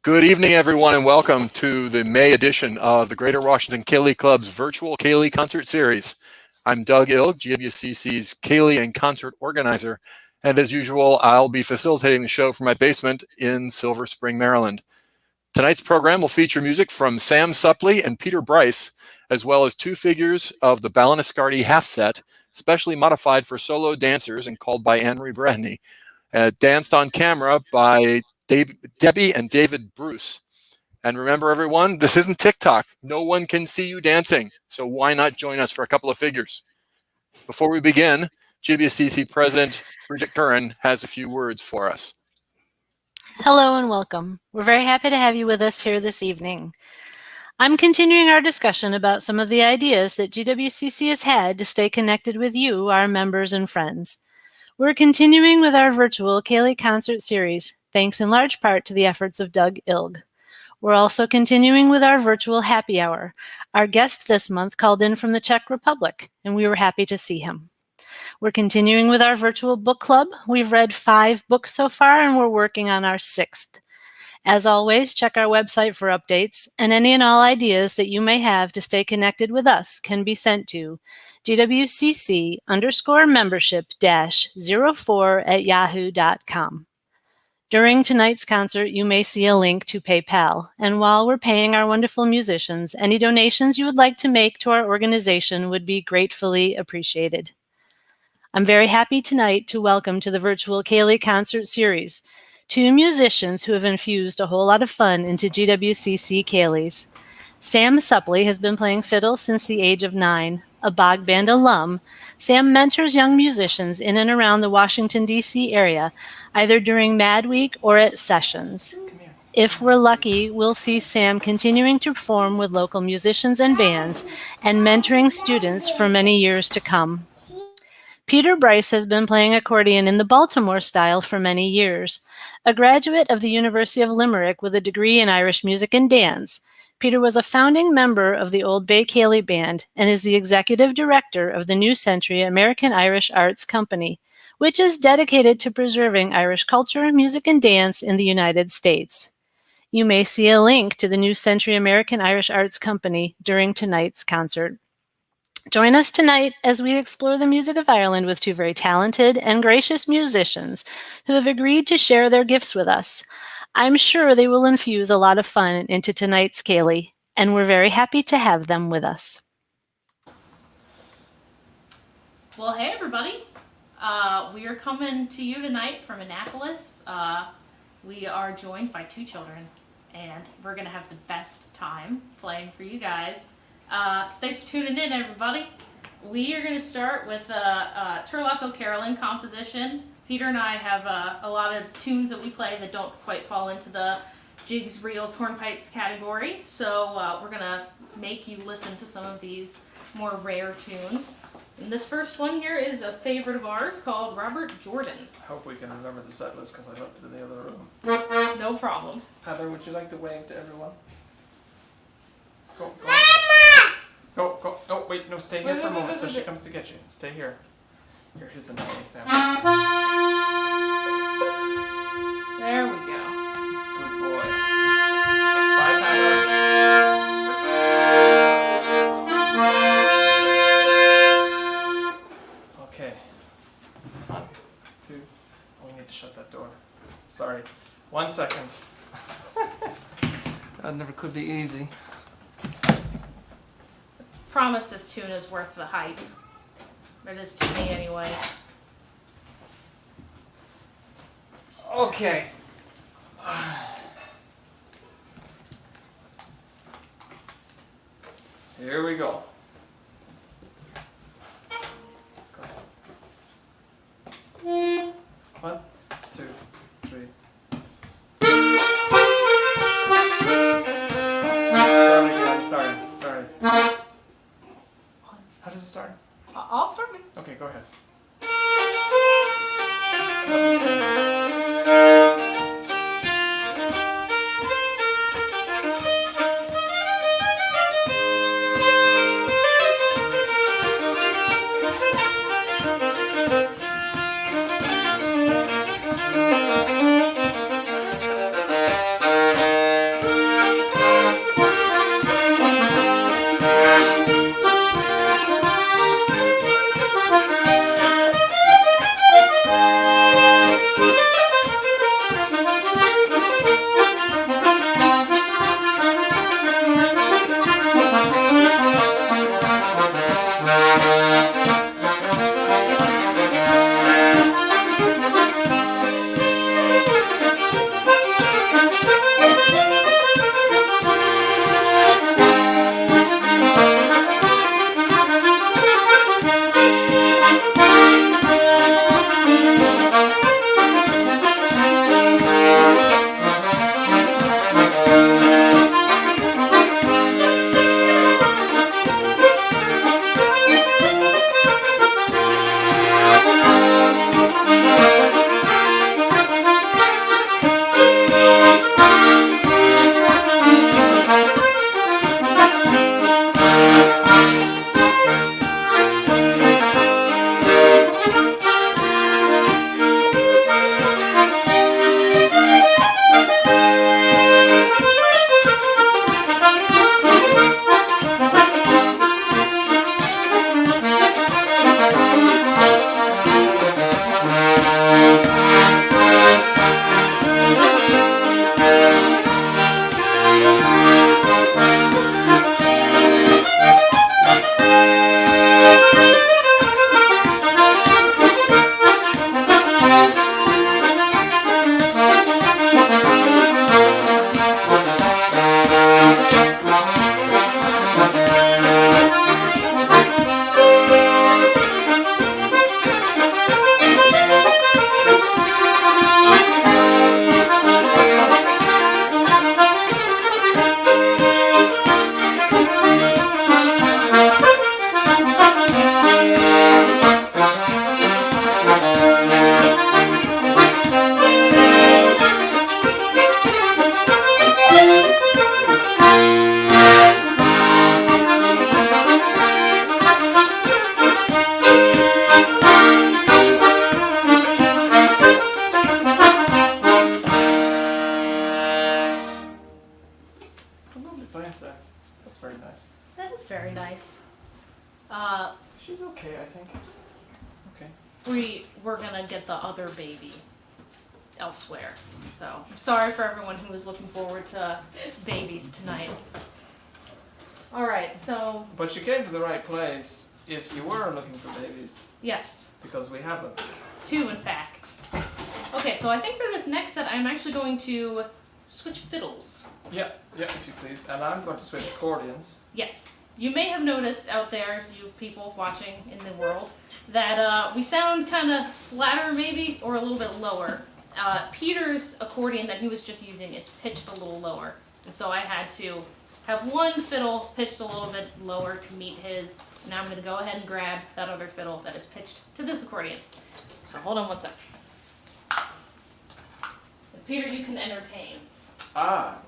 Good evening, everyone, and welcome to the May edition of the Greater Washington Ceili Club's Virtual Ceili Concert Series. I'm Doug Ilg, GWCC's Ceili and Concert Organizer, and as usual, I'll be facilitating the show from my basement in Silver Spring, Maryland. Tonight's program will feature music from Sam Suplee and Peter Brice, as well as two figures of the Balaniscardi half set, specially modified for solo dancers and called by Ann Marie Breheny, danced on camera by Debby and David Bruce. And remember, everyone, this isn't TikTok. No one can see you dancing, so why not join us for a couple of figures? Before we begin, GWCC President Bridget Curran has a few words for us. Hello and welcome. We're very happy to have you with us here this evening. I'm continuing our discussion about some of the ideas that GWCC has had to stay connected with you, our members and friends. We're continuing with our virtual Ceili concert series, thanks in large part to the efforts of Doug Ilg. We're also continuing with our virtual happy hour. Our guest this month called in from the Czech Republic, and we were happy to see him. We're continuing with our virtual book club. We've read 5 books so far, and we're working on our 6th. As always, check our website for updates, and any and all ideas that you may have to stay connected with us can be sent to GWCC_membership-04@yahoo.com. During tonight's concert, you may see a link to PayPal, and while we're paying our wonderful musicians, any donations you would like to make to our organization would be gratefully appreciated. I'm very happy tonight to welcome to the virtual Ceili concert series 2 musicians who have infused a whole lot of fun into GWCC Ceilis. Sam Suplee has been playing fiddle since the age of 9. A Bog Band alum, Sam mentors young musicians in and around the Washington, D.C. area, either during Mad Week or at sessions. If we're lucky, we'll see Sam continuing to perform with local musicians and bands and mentoring students for many years to come. Peter Brice has been playing accordion in the Baltimore style for many years. A graduate of the University of Limerick with a degree in Irish music and dance, Peter was a founding member of the Old Bay Ceili Band and is the executive director of the New Century American Irish Arts Company, which is dedicated to preserving Irish culture, music, and dance in the United States. You may see a link to the New Century American Irish Arts Company during tonight's concert. Join us tonight as we explore the music of Ireland with 2 very talented and gracious musicians who have agreed to share their gifts with us. I'm sure they will infuse a lot of fun into tonight's Ceili, and we're very happy to have them with us. Well, hey everybody. We are coming to you tonight from Annapolis. We are joined by 2 children, and we're going to have the best time playing for you guys. So thanks for tuning in, everybody. We are going to start with a Turlock Carolyn composition. Peter and I have a lot of tunes that we play that don't quite fall into the jigs, reels, hornpipes category. So we're going to make you listen to some of these more rare tunes. And this first one here is a favorite of ours called Robert Jordan. I hope we can remember the set list because I looked in the other room. No problem. Heather, would you like to wave to everyone? Go. Go. Oh, wait, no, stay here for a moment until she comes to get you. Stay here. Here's the name, Sam. There we go. Good boy. Bye, Tyler. Okay. 1, 2. Oh, we need to shut that door. Sorry. 1 second. That never could be easy. Promise this tune is worth the hype. It is to me anyway. Okay. Here we go. 1, 2, 3. Start again. Sorry. How does it start? I'll start it. Okay, go ahead. It's very nice. That is very nice. She's okay, I think. Okay. We're gonna get the other baby elsewhere. So I'm sorry for everyone who was looking forward to babies tonight. All right, so But you came to the right place if you were looking for babies, yes, because we have them. 2 in fact. Okay, so I think for this next set, I'm actually going to switch fiddles. Yeah, if you please. And I'm going to switch accordions. Yes. You may have noticed out there, you people watching in the world, that we sound kind of flatter maybe, or a little bit lower. Peter's accordion that he was just using is pitched a little lower. And so I had to have one fiddle pitched a little bit lower to meet his. And now I'm going to go ahead and grab that other fiddle that is pitched to this accordion. So hold on one sec. Peter, you can entertain. Well,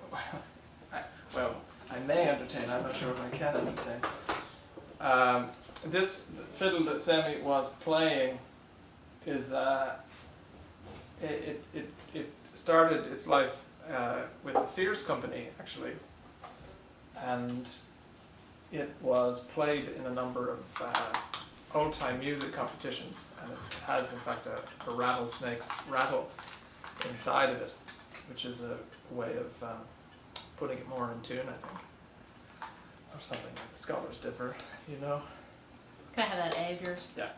I may entertain. I'm not sure if I can entertain. This fiddle that Sammy was playing is it started its life with the Sears Company, actually, and it was played in a number of old-time music competitions, and it has in fact a rattlesnake's rattle inside of it, which is a way of putting it more in tune, I think, or something. Scholars differ, you know. Can I have that A of yours? Yeah.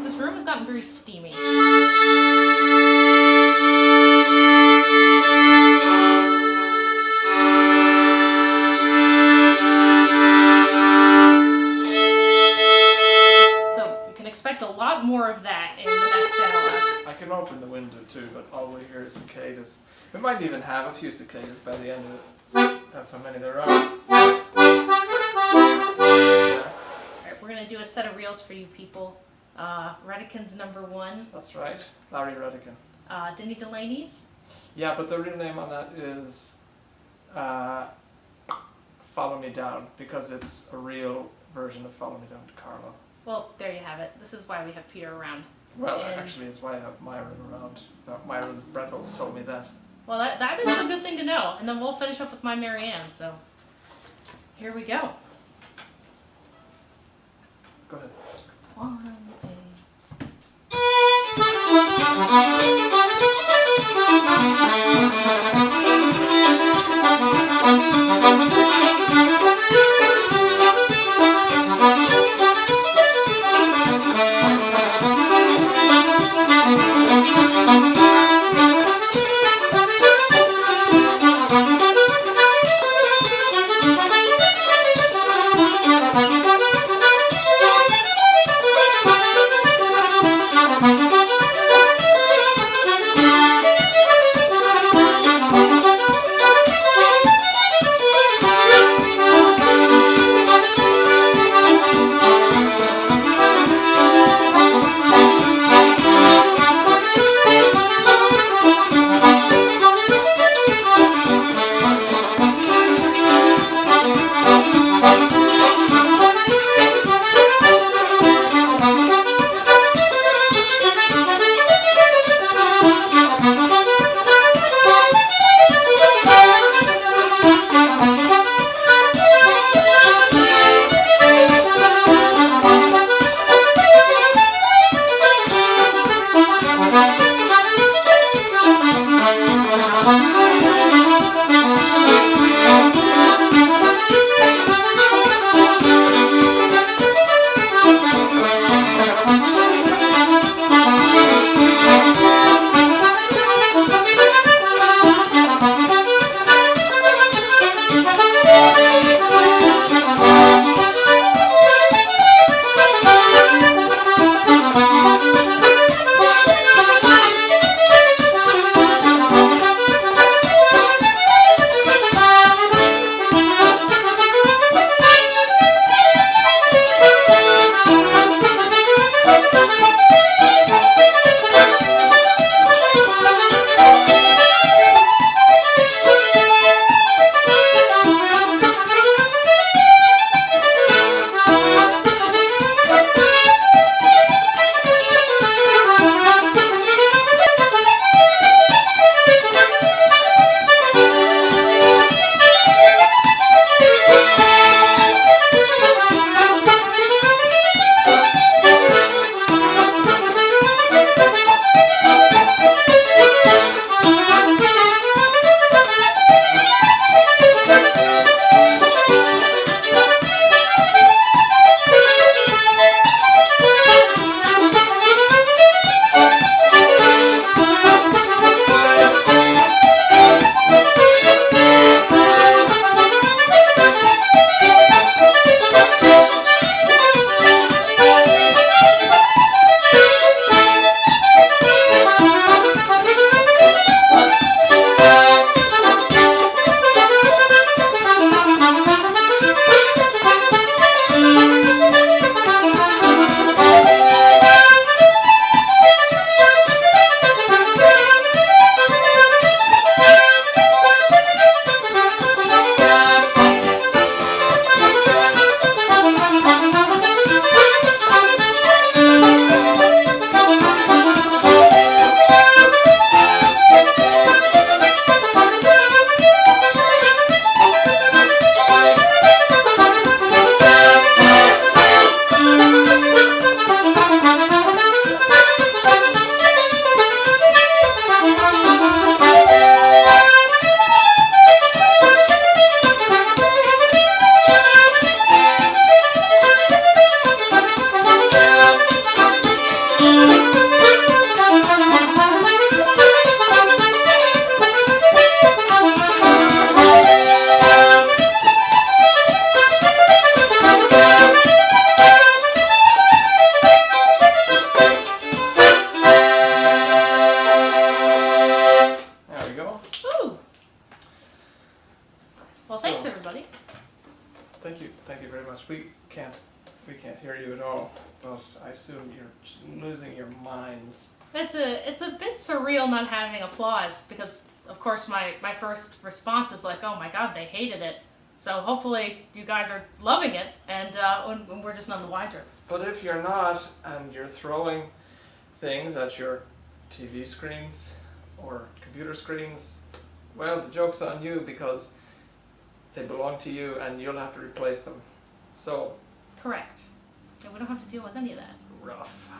This room has gotten very steamy. Expect a lot more of that in the next hour. I can open the window too, but all we hear is cicadas. We might even have a few cicadas by the end of it. That's how many there are. Alright, we're going to do a set of reels for you people. Redican's number 1. That's right, Larry Redican. Denny Delaney's? Yeah, but the real name on that is Follow Me Down, because it's a real version of Follow Me Down to Carlo. Well, there you have it. This is why we have Peter around. Well, actually, it's why I have Myron around. Myron Breatholtz told me that. Well, that is a good thing to know. And then we'll finish up with my Mary Ann, so here we go. Go ahead. 1, 1. thank you very much. We can't hear you at all, but I assume you're losing your minds. It's a bit surreal not having applause because, of course, my first response is like, oh my god, they hated it. So hopefully you guys are loving it, and we're just none the wiser. But if you're not, and you're throwing things at your TV screens or computer screens, well, the joke's on you because they belong to you and you'll have to replace them. So, Correct. Yeah, we don't have to deal with any of that. rough.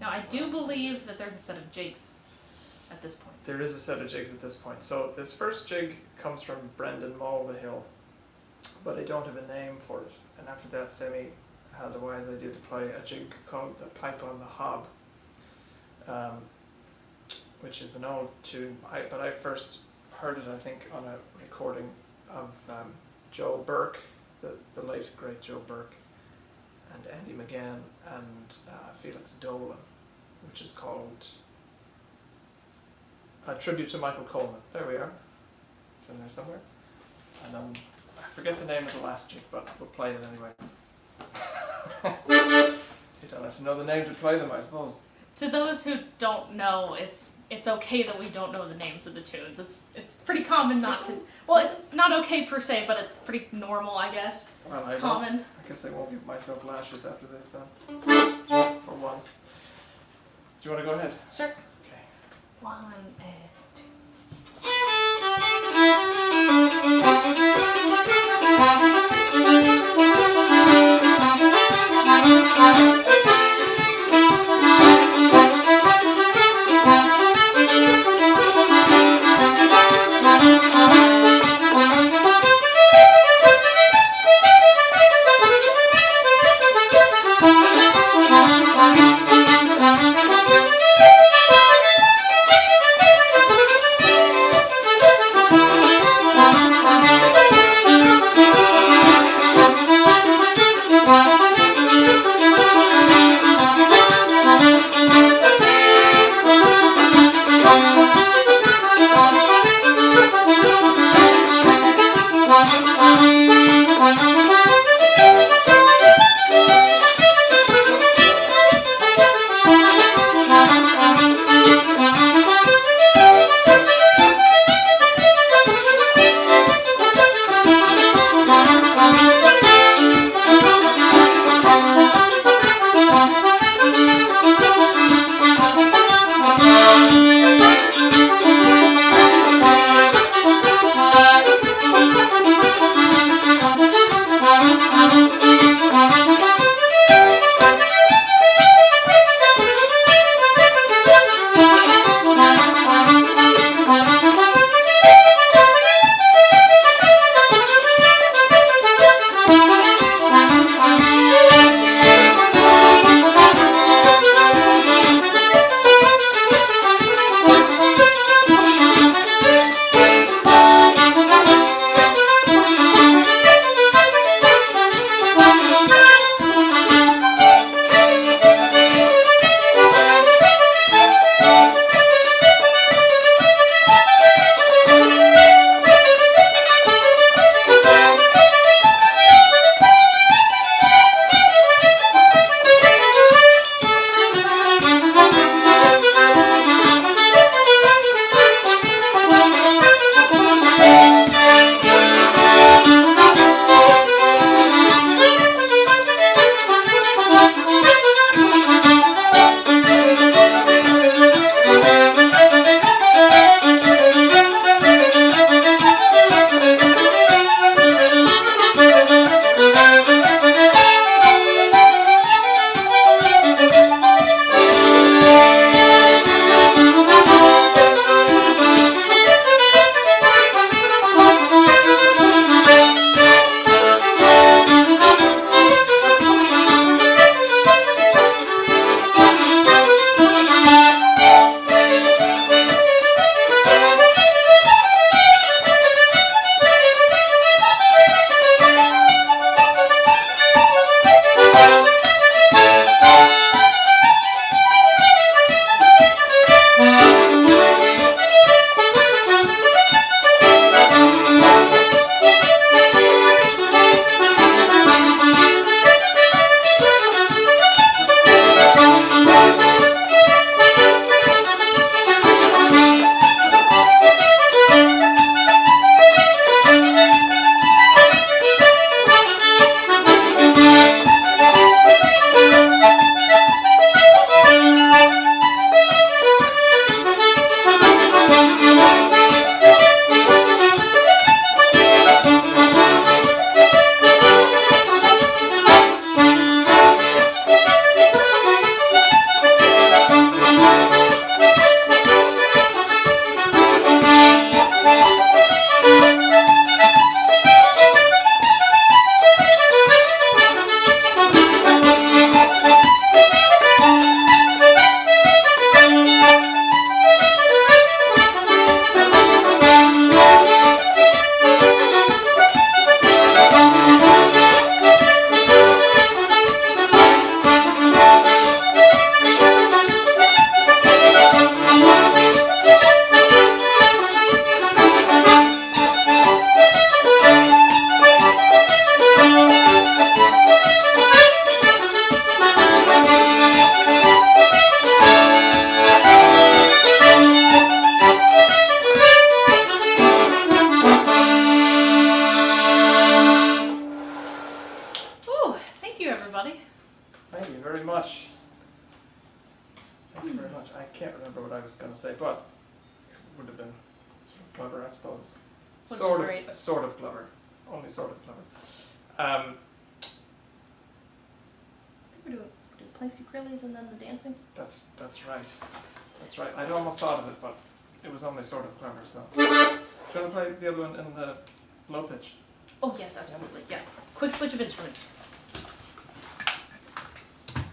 Now, I do believe that there's a set of jigs at this point. There is a set of jigs at this point. So this first jig comes from Brendan Mulvihill, but I don't have a name for it. And after that, Semi had the wise idea to play a jig called The Pipe on the Hob, which is an old tune. But I first heard it, I think, on a recording of Joe Burke, the late great Joe Burke, and Andy McGann, and Felix Dolan, which is called A Tribute to Michael Coleman. There we are. It's in there somewhere. And I forget the name of the last jig, but we'll play it anyway. You don't have to know the name to play them, I suppose. To those who don't know, it's okay that we don't know the names of the tunes. It's pretty common not to. Well, it's not okay per se, but it's pretty normal, I guess. Well, Common. I guess I won't give myself lashes after this then. For once. Do you want to go ahead? Sure. Okay. 1 and 2. everybody. Thank you very much. Thank you very much. I can't remember what I was going to say, but it would have been sort of clever, I suppose. Would have been great. Sort of clever. Only sort of clever. I think we're doing Planksy Crillies and then the dancing. That's right. That's right. I'd almost thought of it, but it was only sort of clever. So, do you want to play the other one in the low pitch? Oh yes, absolutely. Yeah. Quick switch of instruments.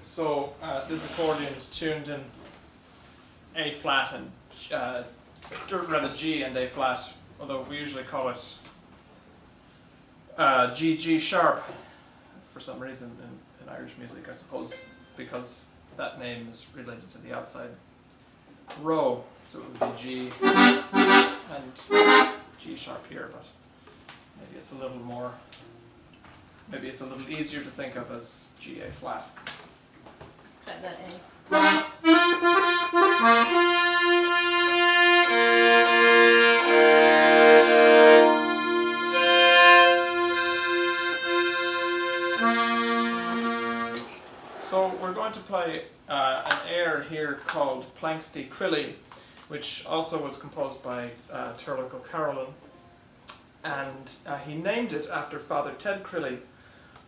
So this accordion is tuned in A flat and or rather G and A flat, although we usually call it G sharp for some reason in Irish music, I suppose, because that name is related to the outside row, so it would be G and G sharp here, but maybe it's a little more, maybe it's a little easier to think of as G A flat. That A. So we're going to play an air here called Planksty Crilly, which also was composed by Turlough O'Carolan, and he named it after Father Ted Crilly,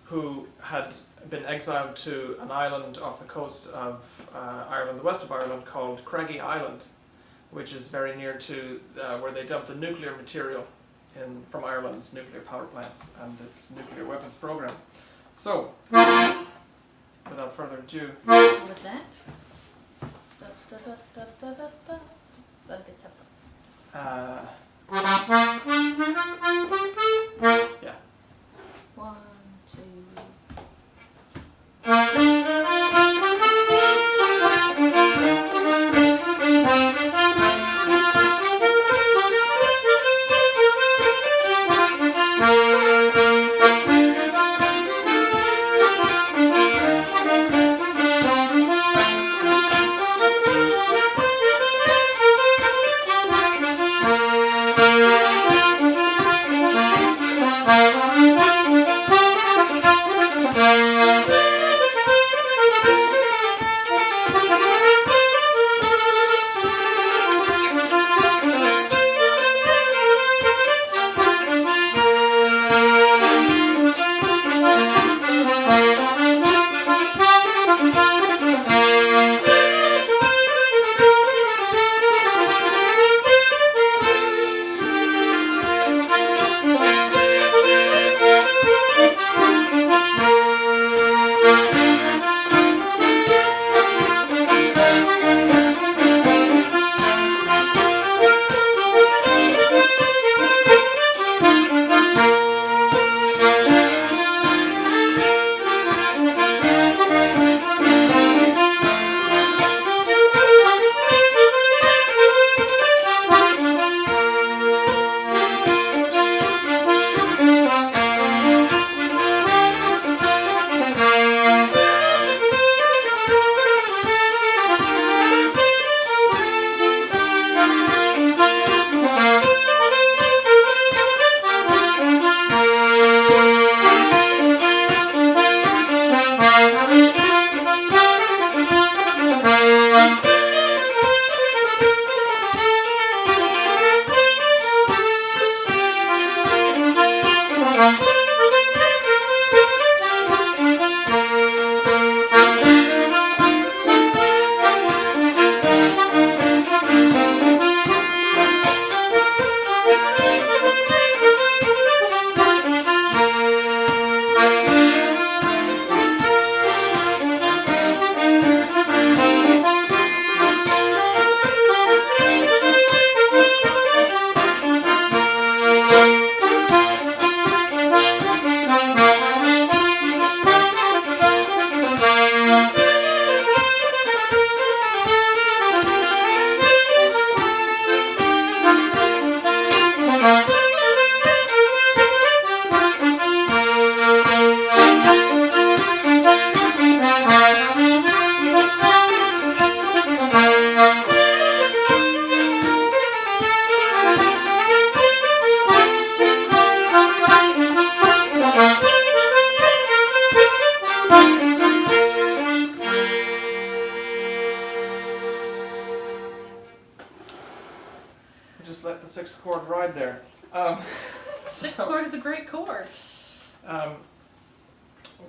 who had been exiled to an island off the coast of Ireland, the west of Ireland, called Craggy Island, which is very near to where they dump the nuclear material from Ireland's nuclear power plants and its nuclear weapons program. So, without further ado, With that. Da, da, da, da, da, da, da. Is that a good tempo? Yeah. 1, 2.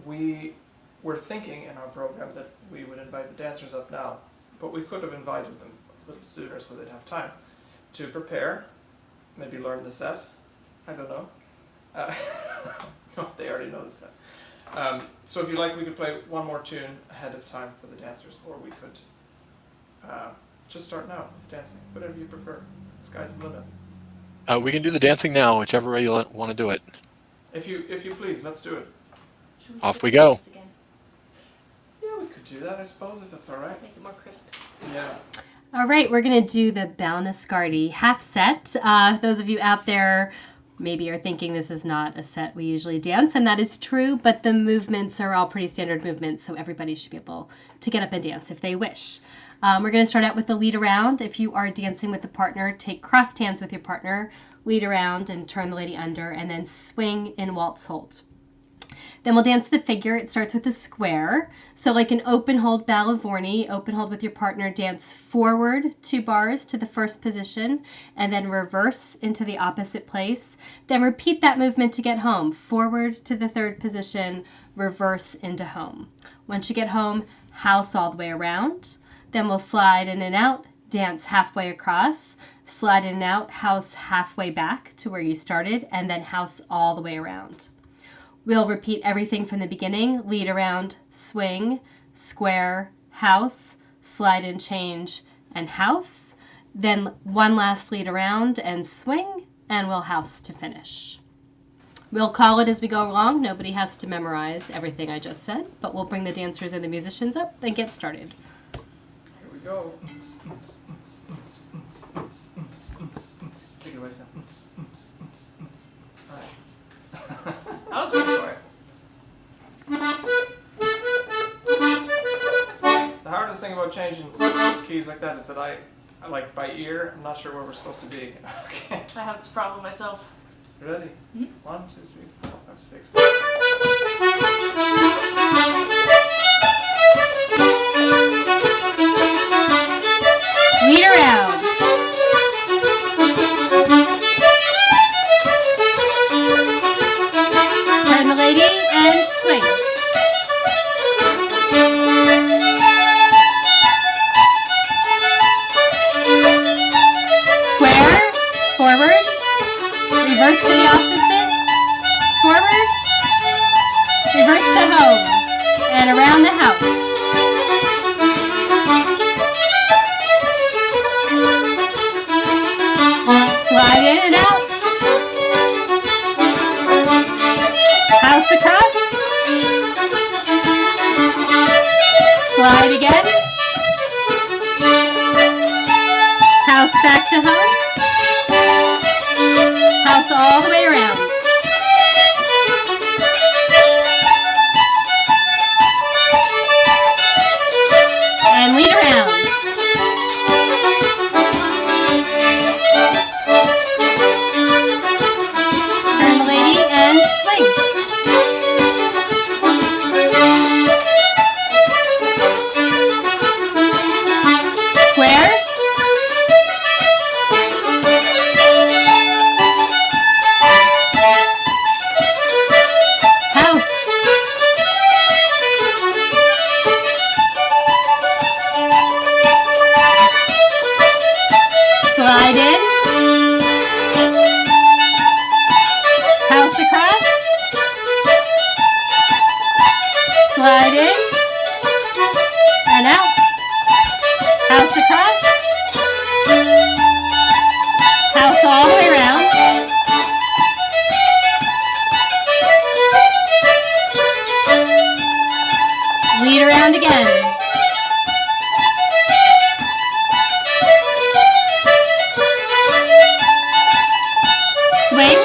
we were thinking in our program that we would invite the dancers up now, but we could have invited them a little sooner so they'd have time to prepare, maybe learn the set. I don't know. No, they already know the set. So if you like, we could play one more tune ahead of time for the dancers, or we could just start now with dancing, whatever you prefer. The sky's the limit. We can do the dancing now, whichever way you want to do it. If you please, let's do it. Off we go. Yeah, we could do that, I suppose, if that's all right. Make it more crisp. Yeah. All right, we're going to do the Balnascardi half set. Those of you out there maybe are thinking this is not a set we usually dance, and that is true, but the movements are all pretty standard movements, so everybody should be able to get up and dance if they wish. We're going to start out with the lead around. If you are dancing with a partner, take crossed hands with your partner, lead around and turn the lady under, and then swing in waltz hold. Then we'll dance the figure. It starts with a square. So like an open hold ballervorni, open hold with your partner, dance forward 2 bars to the first position, and then reverse into the opposite place. Then repeat that movement to get home. Forward to the 3rd position, reverse into home. Once you get home, house all the way around. Then we'll slide in and out, dance halfway across, slide in and out, house halfway back to where you started, and then house all the way around. We'll repeat everything from the beginning, lead around, swing, square, house, slide and change, and house. Then one last lead around and swing, and we'll house to finish. We'll call it as we go along. Nobody has to memorize everything I just said, but we'll bring the dancers and the musicians up and get started. Here we go. Take it away, Sam. All right. I was ready for it. The hardest thing about changing keys like that is that I like by ear, I'm not sure where we're supposed to be. Okay. I have this problem myself. You ready? Mhm. 1, 2, 3, 4, 5, 6. Lead around. Turn the lady and swing. Square, forward, reverse to the opposite, forward, reverse to home, and around the house. Slide in and out. House across. Slide again. House back to home. House all the way around. And lead around. Turn the lady and swing. Square. House. Slide in. House across. Slide in. And out. House across. House all the way around. Lead around again. Swing.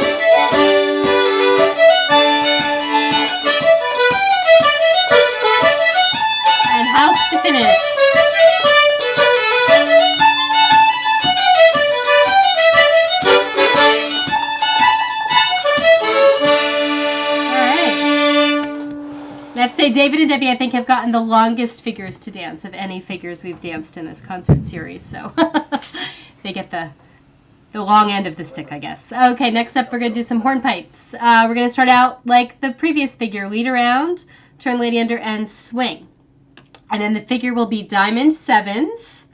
And house to finish. Let's say David and Debbie, I think, have gotten the longest figures to dance of any figures we've danced in this concert series. So they get the the long end of the stick, I guess. Okay, next up we're going to do some hornpipes. We're going to start out like the previous figure, lead around, turn lady under, and swing. And then the figure will be diamond sevens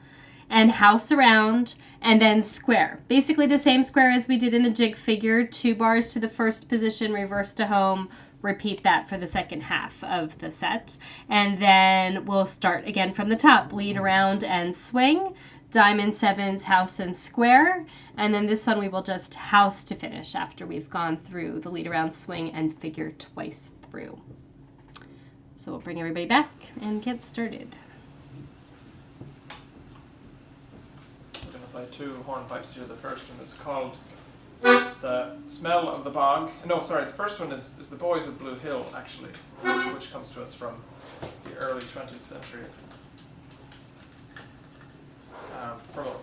and house around, and then square. Basically the same square as we did in the jig figure, 2 bars to the first position, reverse to home, repeat that for the second half of the set. And then we'll start again from the top, lead around and swing, diamond sevens, house and square, and then this one we will just house to finish after we've gone through the lead around, swing, and figure twice through. So we'll bring everybody back and get started. We're going to play 2 hornpipes here. The first one is called The Smell of the Bog. No, sorry, the first one is The Boys of Blue Hill, actually, which comes to us from the early 20th century.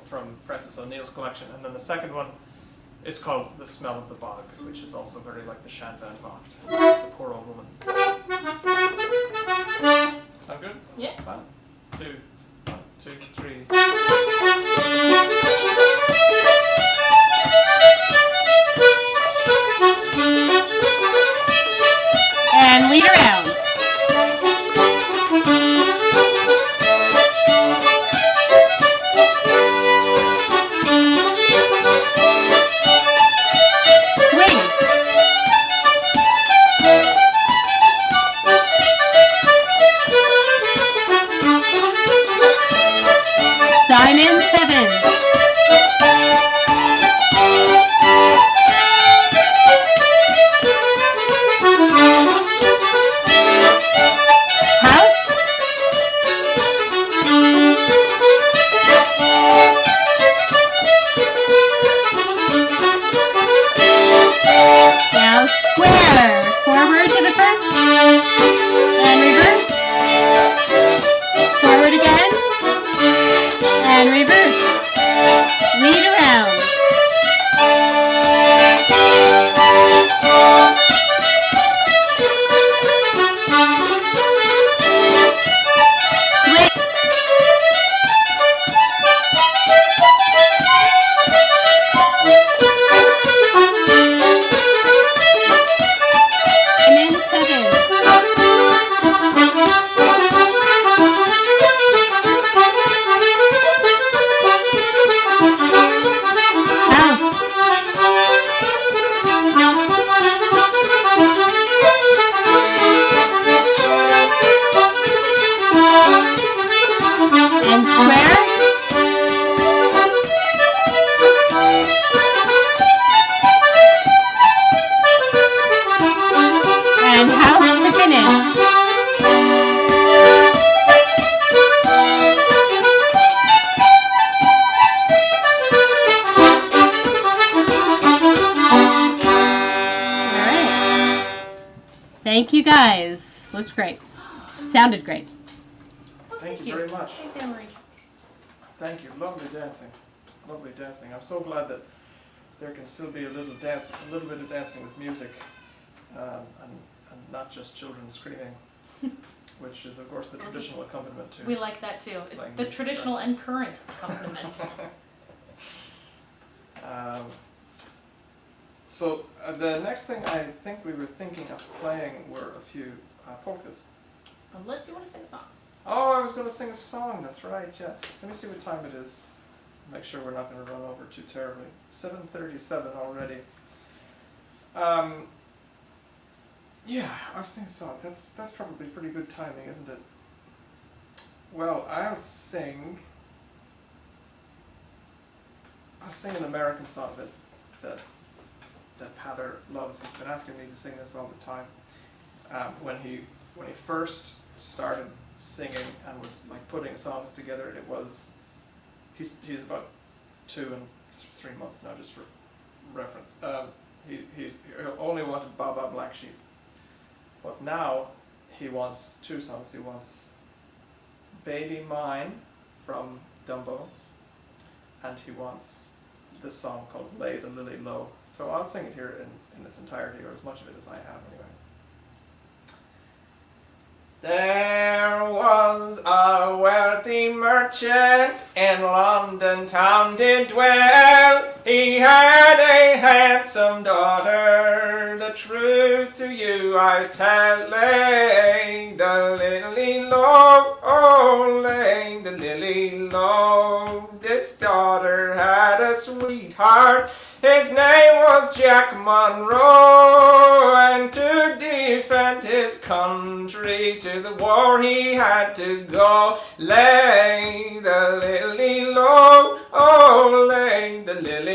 From Francis O'Neill's collection. And then the second one is called The Smell of the Bog, which is also very like the Shan Van Vogt, the poor old woman. Sound good? Yeah. 1, 2, 1, 2, 3. And lead around. Diamond sevens. House. Now square. Forward to the first. And reverse. Forward again. And reverse. Lead around. Switch. Diamond seven. And square. And house to finish. All right. Thank you guys. Looks great. Sounded great. Well, Thank you very much. Thanks, Ann Marie. Thank you. Lovely dancing. Lovely dancing. I'm so glad that there can still be a little dance, a little bit of dancing with music, and not just children screaming, which is of course the traditional accompaniment to. We like that too. It's Playing the music traditional and practice. current accompaniment. So the next thing I think we were thinking of playing were a few polkas. Unless you want to sing a song. Oh, I was going to sing a song. That's right. Yeah. Let me see what time it is. Make sure we're not going to run over too terribly. 7:37 already. Yeah, I'll sing a song. That's probably pretty good timing, isn't it? Well, I'll sing an American song that Pather loves. He's been asking me to sing this all the time. When he first started singing and was like putting songs together, he's about 2 and 3 months now, just for reference. He only wanted Baba Black Sheep, but now he wants 2 songs. He wants Baby Mine from Dumbo, and he wants this song called Lay the Lily Low. So I'll sing it here in its entirety, or as much of it as I have anyway. There was a wealthy merchant in London town did dwell. he had a handsome daughter. The truth to you I'll tell, the lily-low, oh, the lily-low. This daughter had a sweetheart, his name was Jack Monroe, and to defend his country to the war he had to go. Lay the lily-low, oh, lay the lily-low.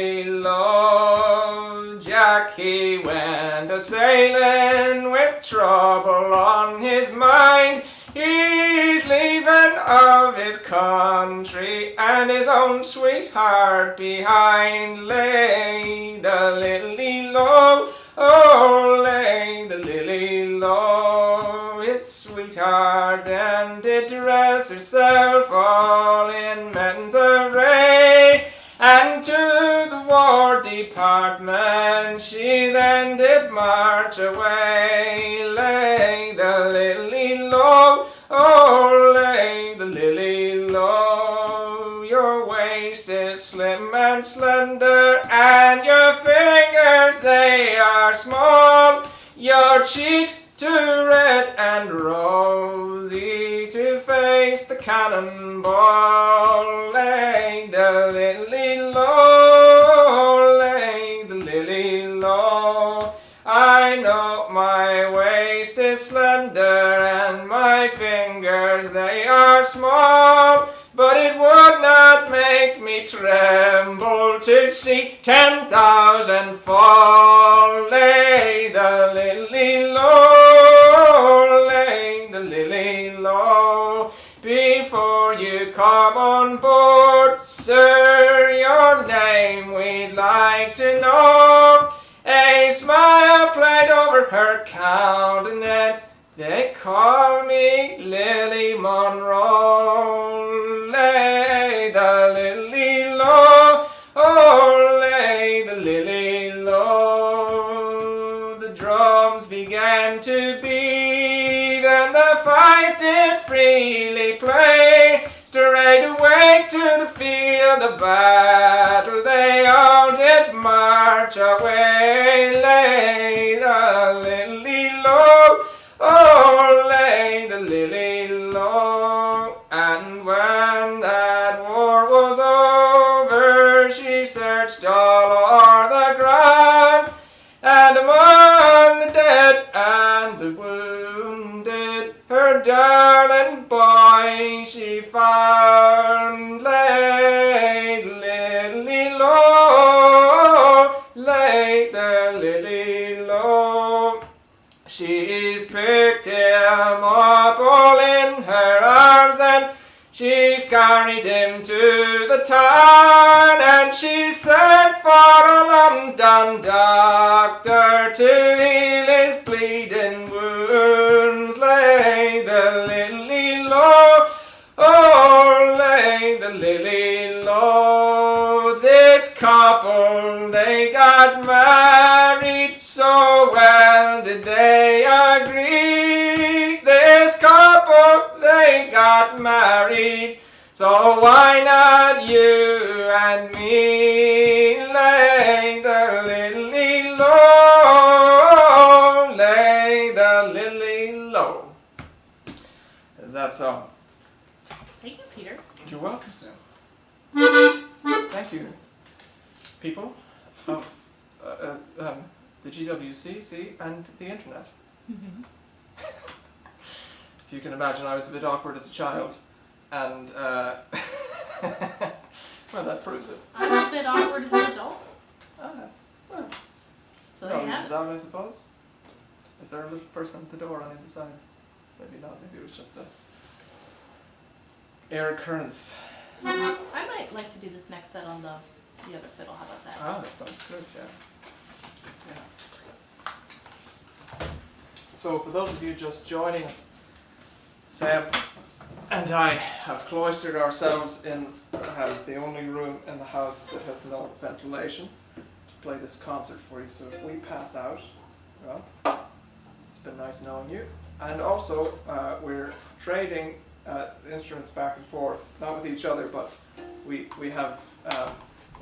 Jack he went a-sailing with trouble on his mind. He's leaving of his country and his own sweetheart behind. Lay the lily-low, oh, lay the lily-low. His sweetheart then did dress herself all in men's array, and to the War Department she then did march away. Lay the lily-low, oh, lay the lily-low. Your waist is slim and slender, and your fingers they are small. Your cheeks too red and rosy to face the cannonball. Lay the lily-low, lay the lily-low. I know my waist is slender and my fingers they are small, but it would not make me tremble to see 10,000 fall. Lay the lily-low, lay the lily-low. Before you come on board, sir, your name we'd like to know. A smile played over her countenance, they call me Lily Monroe. Lay the lily-low, oh, lay the lily-low. The drums began to beat and the fife did freely play. Straight away to the field of battle they all did march away. Lay the lily-low, oh, lay the lily-low. And when that war was over, she searched all o'er the ground, and among the dead and the wounded, her darling boy she found. Lay the lily-low, lay the lily-low. She's picked him up all in her arms, and she's carried him to the town, and she sent for a London doctor to heal his bleeding wounds. Lay the lily-low, oh, lay the lily-low. This couple, they got married, so well did they agree. This couple, they got married, so why not you and me? Lay the lily-low, lay the lily-low. Is that so? Thank you, Peter. You're welcome, sir. Thank you, people of the GWCC and the internet. Mm-hmm. If you can imagine, I was a bit awkward as a child, and well, that proves it. I'm a bit awkward as an adult, Well, so there you no, have is it. that, I suppose? Is there a little person at the door on the other side? Maybe not. Maybe it was just the air currents. I might like to do this next set on the other fiddle. How about that? Ah, that sounds good. Yeah. So, for those of you just joining us, Sam and I have cloistered ourselves in the only room in the house that has no ventilation to play this concert for you. So if we pass out, well, it's been nice knowing you. And also, we're trading instruments back and forth, not with each other, but we have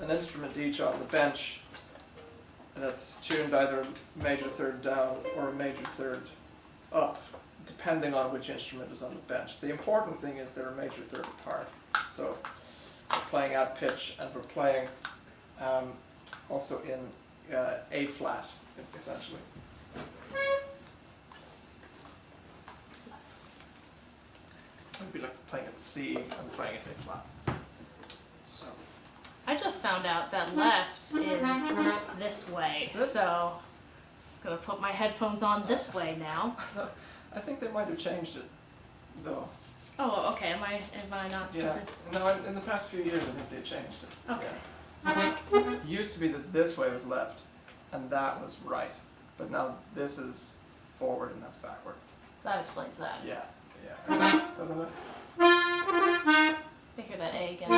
an instrument each on the bench that's tuned either a major third down or a major third up, depending on which instrument is on the bench. The important thing is they're a major third apart. So we're playing at pitch, and we're playing also in A flat, essentially. It would be like playing at C and playing at A flat. So. I just found out that left is this way, Is it? so I'm gonna put my headphones on this way now. I think they might have changed it, though. Oh, okay. Am I not stupid? Yeah. No, in the past few years, I think they changed it. Okay. Yeah. It used to be that this way was left, and that was right. But now this is forward and that's backward. That explains that. Yeah, yeah. Doesn't it? I hear that A again.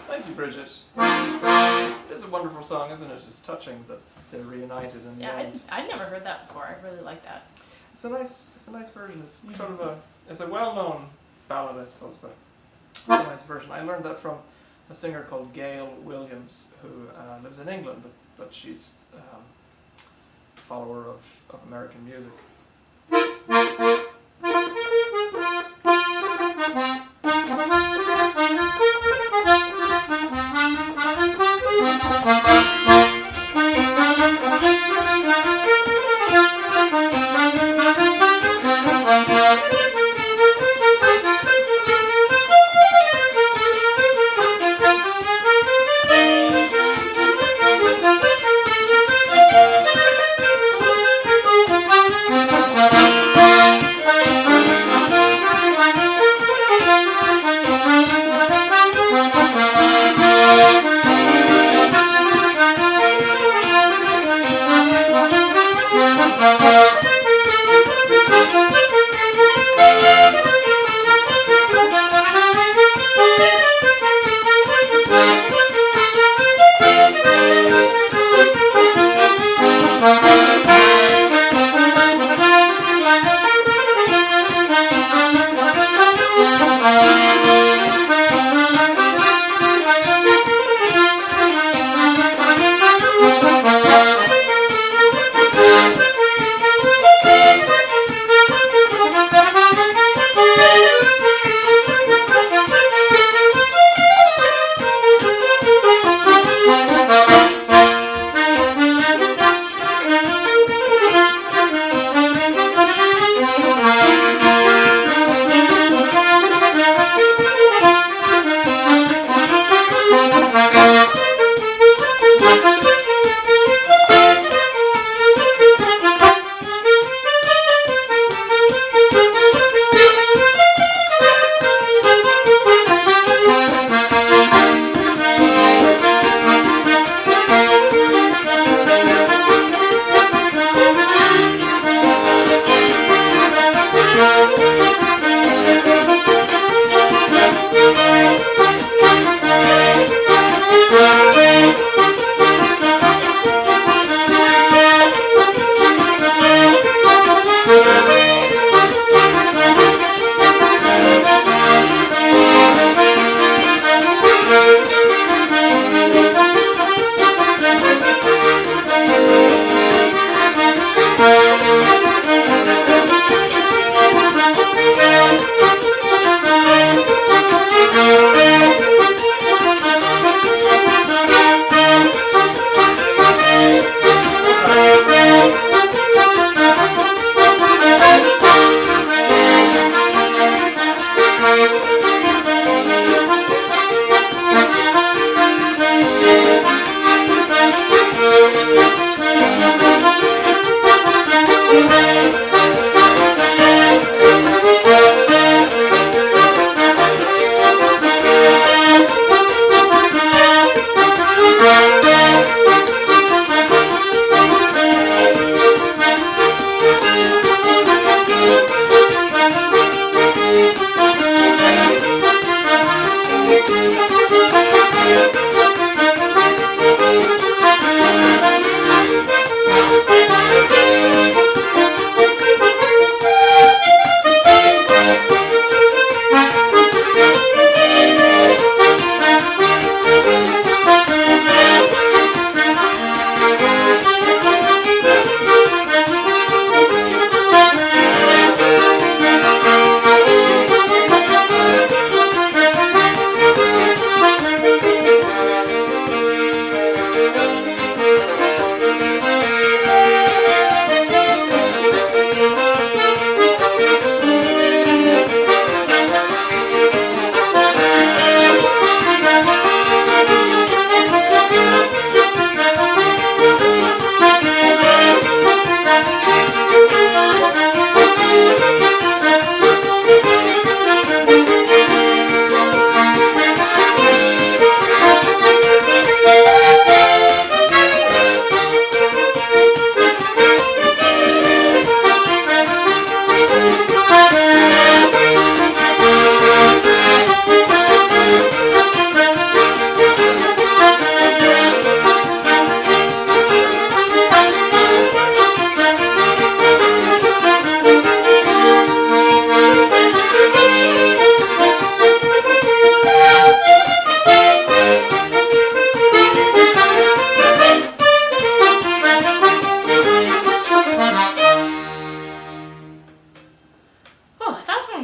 Thank you, Bridget. It's a wonderful song, isn't it? It's touching that they're reunited in the end. I'd never heard that before. I really like that. It's a nice version. It's sort of it's a well-known ballad, I suppose, but it's a nice version. I learned that from a singer called Gail Williams, who lives in England, but she's a follower of American music.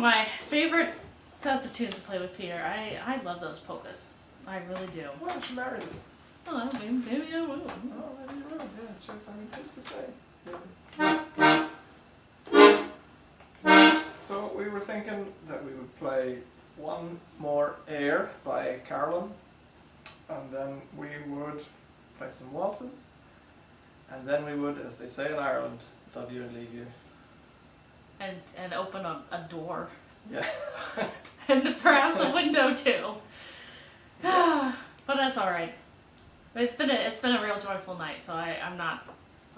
my favorite sets of tunes to play with Peter. I love those polkas. I really do. Why don't you marry them? Oh, maybe I will. Oh, maybe you will. Yeah, sure. I mean, who's to say? So we were thinking that we would play one more air by Carolyn, and then we would play some waltzes, and then we would, as they say in Ireland, love you and leave you. And open a door. Yeah. And perhaps a window too. But that's all right. It's been a real joyful night, so I'm not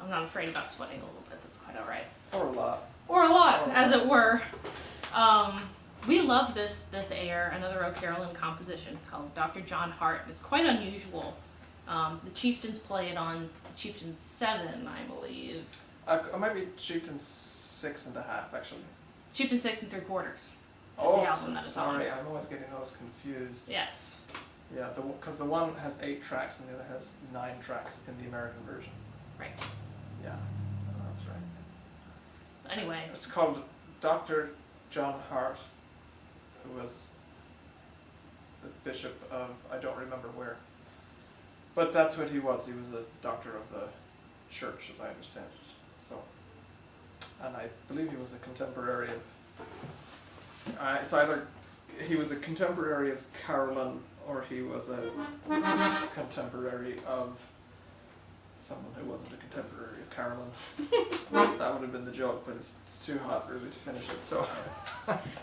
afraid about sweating a little bit. That's quite all right. Or a lot. Or a lot, as it were. We love this air, another O'Carrollin composition called Dr. John Hart. It's quite unusual. The Chieftains play it on Chieftains 7, I believe. Maybe Chieftains 6.5 actually. Chieftains 6 3/4. Oh, the album that it's on. sorry, I'm always getting those confused. Yes. Yeah, because the one has 8 tracks and the other has 9 tracks in the American version. Right. Yeah, that's right. So anyway. It's called Dr. John Hart, who was the bishop of, I don't remember where. But that's what he was. He was a doctor of the church, as I understand it. So, and I believe he was a contemporary of, it's either he was a contemporary of Carolyn or he was a contemporary of someone who wasn't a contemporary of Carolyn. That would have been the joke, but it's too hot really to finish it, so.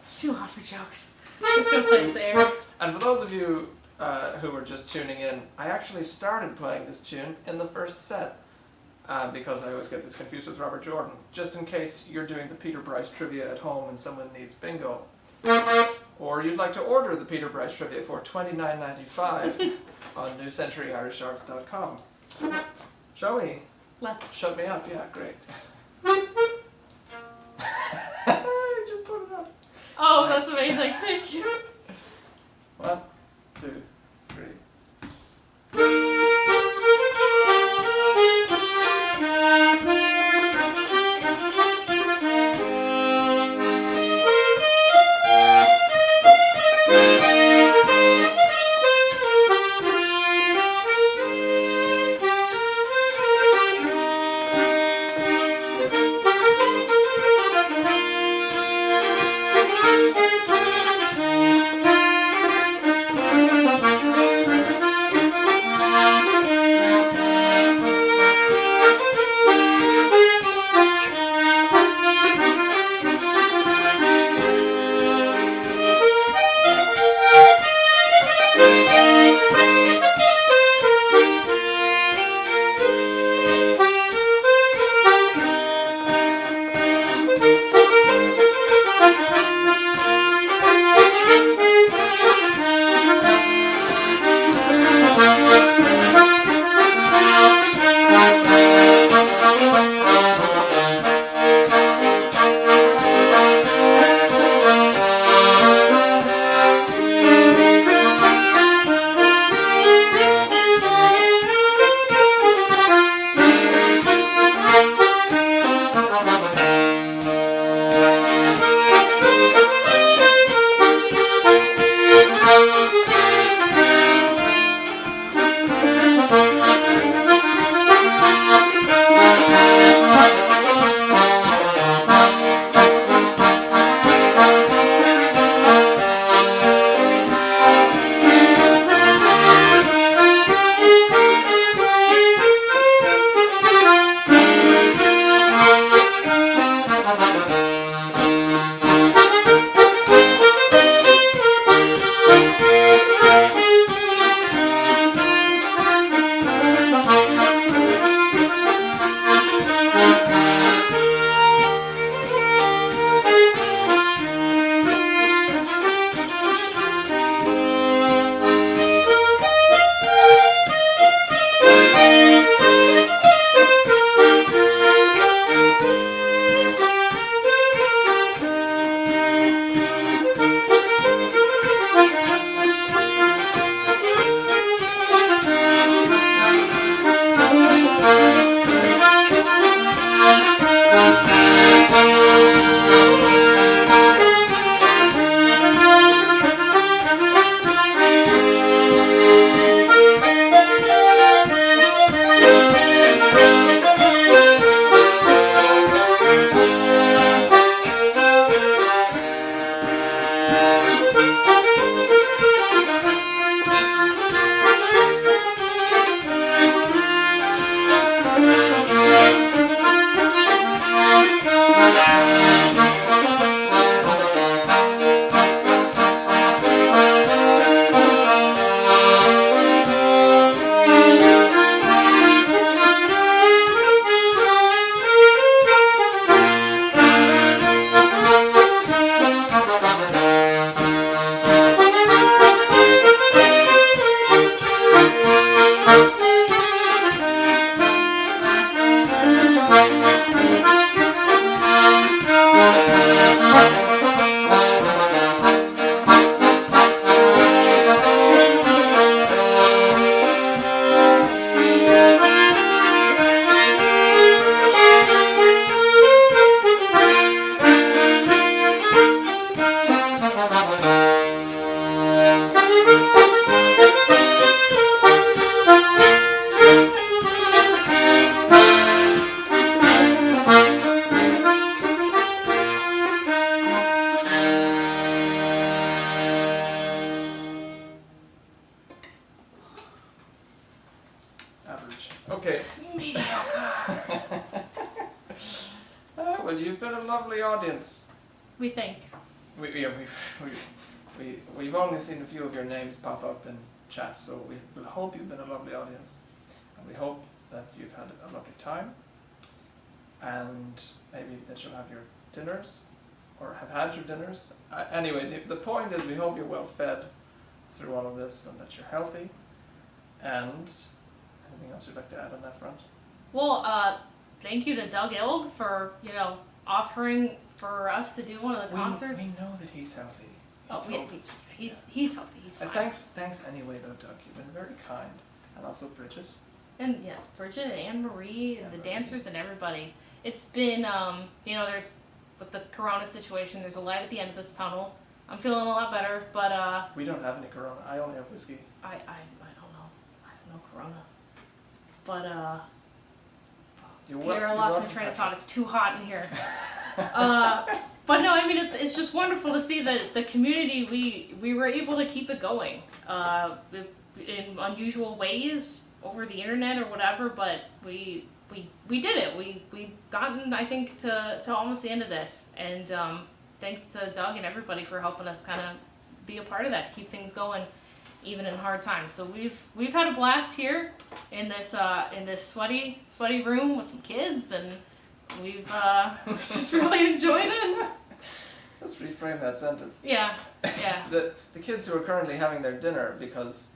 It's too hot for jokes. Just gonna play this air. And for those of you who were just tuning in, I actually started playing this tune in the first set because I always get this confused with Robert Jordan. Just in case you're doing the Peter Brice trivia at home and someone needs bingo. Or you'd like to order the Peter Brice trivia for $29.95 on newcenturyirisharts.com. Shall we? Let's. Shut me up, yeah, great. Just put it up. Oh, Nice. that's amazing. Thank you. 1, 2, 3. Well, you've been a lovely audience. We think. We've only seen a few of your names pop up in chat, so we will hope you've been a lovely audience. And we hope that you've had a lovely time. And maybe that you'll have your dinners, or have had your dinners. Anyway, the point is we hope you're well fed through all of this and that you're healthy. And anything else you'd like to add on that front? Well, thank you to Doug Ilg for, offering for us to do one of the concerts. We know that he's healthy. He's healthy. He's fine. Thanks anyway though, Doug. You've been very kind. And also Bridget. And yes, Bridget and Ann Marie and the dancers and everybody. It's been, there's, with the corona situation, there's a light at the end of this tunnel. I'm feeling a lot better, but we don't have any corona. I only have whiskey. I don't know. I have no corona. But Peter, I lost my train of thought. It's too hot in here. But no, I mean it's just wonderful to see that the community we were able to keep it going in unusual ways over the internet or whatever. But we did it. We've gotten, I think, to almost the end of this, and thanks to Doug and everybody for helping us kind of be a part of that to keep things going, even in hard times. So we've had a blast here in this sweaty room with some kids, and we've just really enjoyed it. Let's reframe that sentence. Yeah. The kids who are currently having their dinner because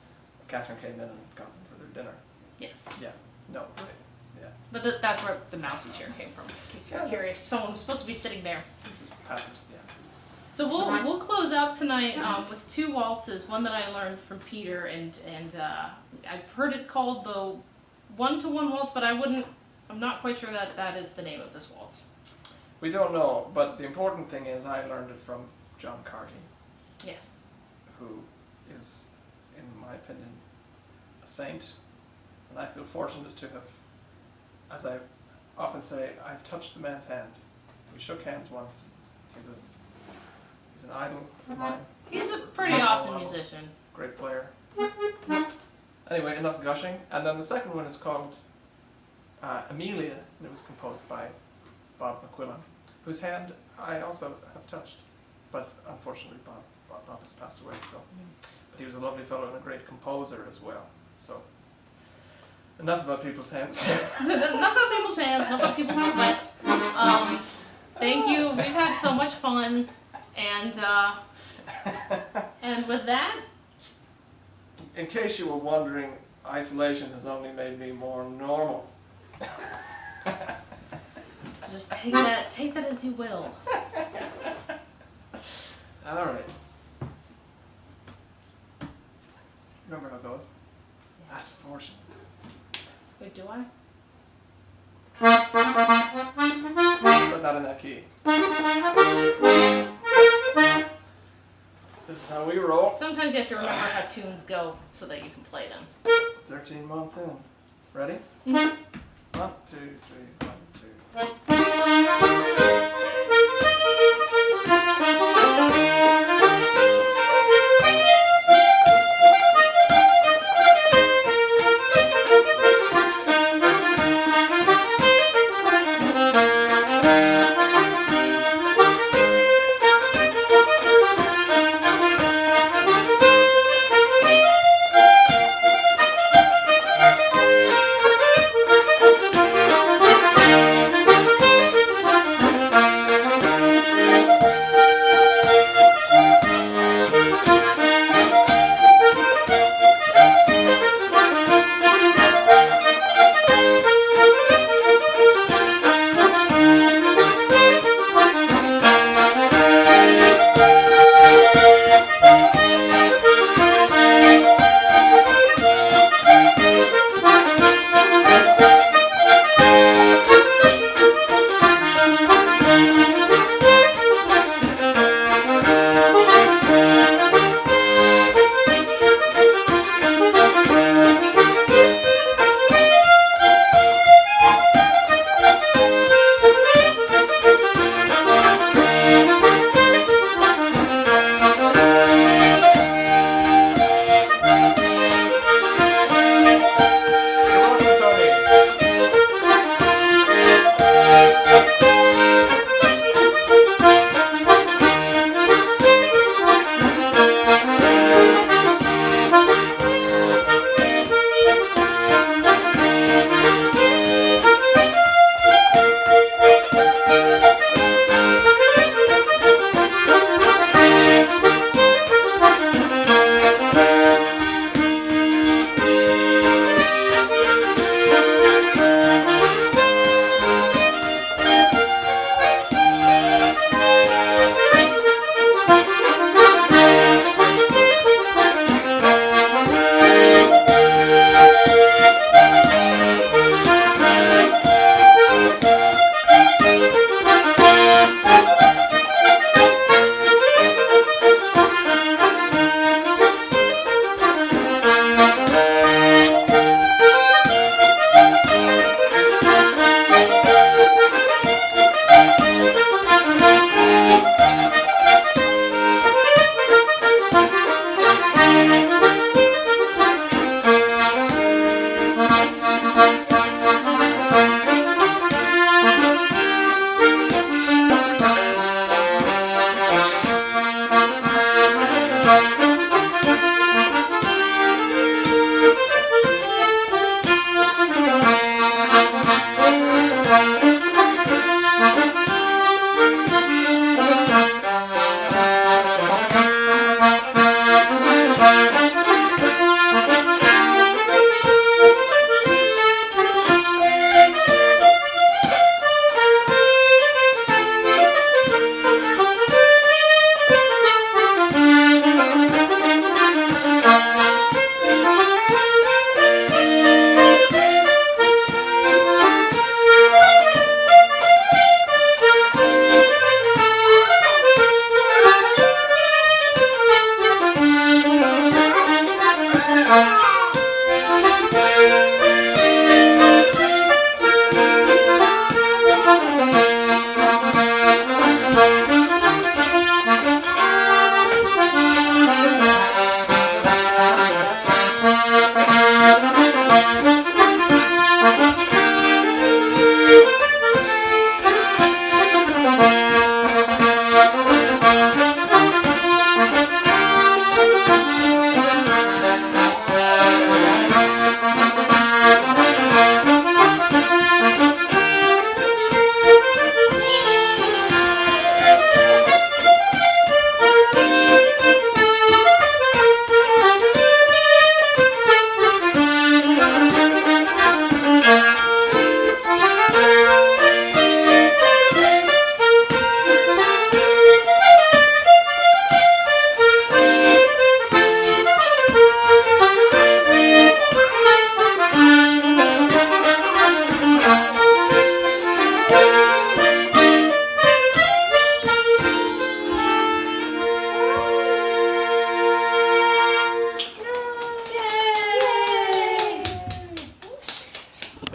Catherine came in and got them for their dinner. Yes. Yeah. No. Right. Yeah. But that's where the mousy chair came from, in case you're curious. Someone was supposed to be sitting there. This is Patrick's. Yeah. So we'll close out tonight with two waltzes. One that I learned from Peter, and I've heard it called the 1-to-1 waltz, but I'm not quite sure that is the name of this waltz. We don't know, but the important thing is I learned it from John Carty. Yes. Who is, in my opinion, a saint, and I feel fortunate to have, as I often say, I've touched the man's hand. We shook hands once. He's an idol of mine. He's a pretty awesome musician. Great player. Anyway, enough gushing. And then the second one is called Amelia, and it was composed by Bob McQuillan, whose hand I also have touched. But unfortunately, Bob has passed away. So, but he was a lovely fellow and a great composer as well. So, enough about people's hands. Enough about people's hands. Enough about people's sweat. Thank you. We've had so much fun, and with that. In case you were wondering, isolation has only made me more normal. Just take that as you will. All right. Remember how it goes? Yeah. That's fortunate. Wait, do I? But not in that key. This is how we roll. Sometimes you have to remember how tunes go so that you can play them. 13 months in. Ready? Mm-hmm. 1, 2, 3, 1, 2.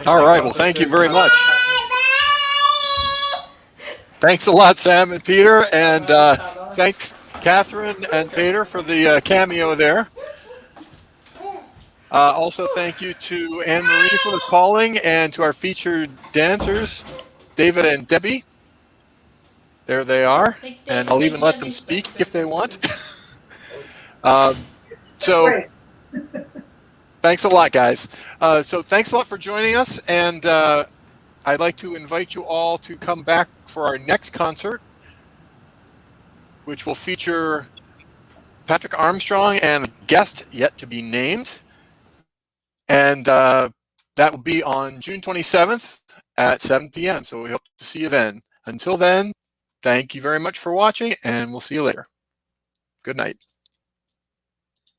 All right. Well, thank you very much. Thanks a lot, Sam and Peter. And thanks, Catherine and Peter, for the cameo there. Also, thank you to Ann Marie for the calling and to our featured dancers, David and Debbie. There they are. And I'll even let them speak if they want. So thanks a lot, guys. So thanks a lot for joining us. And I'd like to invite you all to come back for our next concert, which will feature Patrick Armstrong and a guest yet to be named. And that will be on June 27th at 7 p.m. So we hope to see you then. Until then, thank you very much for watching, and we'll see you later. Good night.